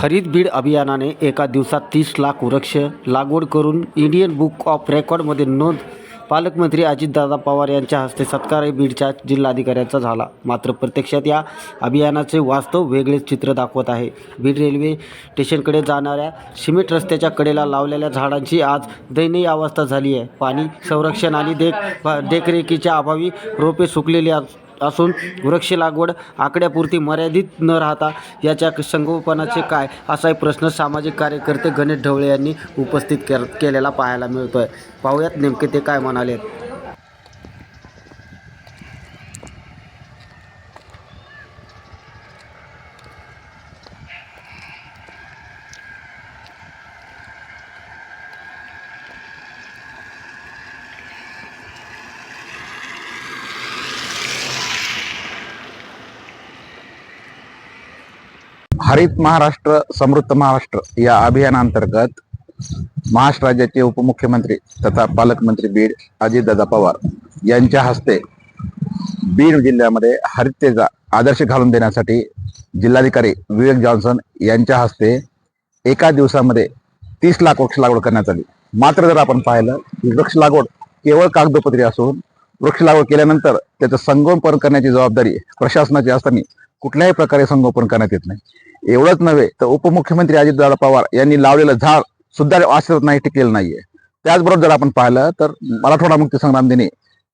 हरित बीड अभियानाने एका दिवसात 30 लाख वृक्ष लागवड करून इंडियन बुक ऑफ रेकॉर्डमध्ये नोंद. पालकमंत्री अजितदादा पवार यांच्या हस्ते सत्कार बीडच्या जिल्हाधिकाऱ्यांचा झाला. मात्र प्रत्यक्षात या अभियानाचे वास्तव वेगळेच चित्र दाखवत आहे. बीड रेल्वे स्टेशनकडे जाणाऱ्या सिमेंट रस्त्याच्या कडेला लावलेल्या झाडांची आज दयनीय अवस्था झाली आहे. पाणी संरक्षण आणि देखरेखीच्या अभावी रोपे सुकलेली असून वृक्ष लागवड आकड्यापुरती मर्यादित न राहता याच्या संगोपनाचे काय, असा प्रश्न सामाजिक कार्यकर्ते गणेश ढवळे यांनी उपस्थित केलेला पाहायला मिळतोय. पाहूयात नेमके ते काय म्हणालेत. हरित महाराष्ट्र समृद्ध महाराष्ट्र या अभियानांतर्गत महाराष्ट्र राज्याचे उपमुख्यमंत्री तथा पालकमंत्री बीड अजितदादा पवार यांच्या हस्ते बीड जिल्ह्यामध्ये हरिततेचा आदर्श घालून देण्यासाठी जिल्हाधिकारी विवेक जॉन्सन यांच्या हस्ते एका दिवसामध्ये 30 लाख वृक्ष लागवड करण्यात आली. मात्र जर आपण पाहिलं की वृक्ष लागवड केवळ कागदोपत्री असून वृक्ष लागवड केल्यानंतर त्याचं संगोपन करण्याची जबाबदारी प्रशासनाची असताना कुठल्याही प्रकारे संगोपन करण्यात येत नाही. एवढंच नव्हे तर उपमुख्यमंत्री अजितदादा पवार यांनी लावलेलं झाड सुद्धा आश्रत नाही, टिकलेलं नाहीये. त्याचबरोबर जर आपण पाहिलं तर मराठवाडा मुक्ती संग्राम दिनी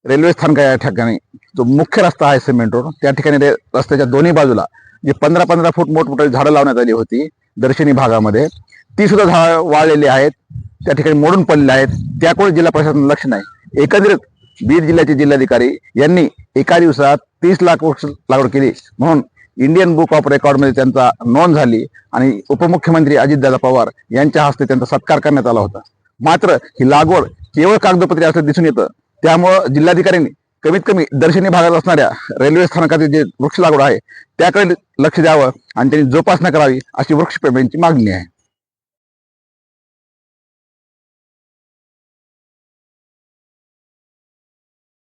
रेल्वे स्थानका या ठिकाणी जो मुख्य रस्ता आहे सिमेंट रोड, त्या ठिकाणी रस्त्याच्या दोन्ही बाजूला जे 15-15 फूट मोठमोठी झाडं लावण्यात आली होती दर्शनी भागामध्ये, ती सुद्धा झाडं वाळलेली आहेत, त्या ठिकाणी मोडून पडलेली आहेत. त्याकडे जिल्हा प्रशासन लक्ष नाही. एकंदरीत बीड जिल्ह्याचे जिल्हाधिकारी यांनी एका दिवसात 30 लाख वृक्ष लागवड केली म्हणून इंडियन बुक ऑफ रेकॉर्डमध्ये त्यांचा नोंद झाली आणि उपमुख्यमंत्री अजितदादा पवार यांच्या हस्ते त्यांचा सत्कार करण्यात आला होता. मात्र ही लागवड केवळ कागदोपत्री असं दिसून येतं. त्यामुळं जिल्हाधिकाऱ्यांनी कमीत कमी दर्शनी भागात असणाऱ्या रेल्वे स्थानकाचे जे वृक्ष लागवड आहे त्याकडे लक्ष द्यावं आणि त्यांनी जोपासना करावी अशी वृक्षप्रेमींची मागणी आहे.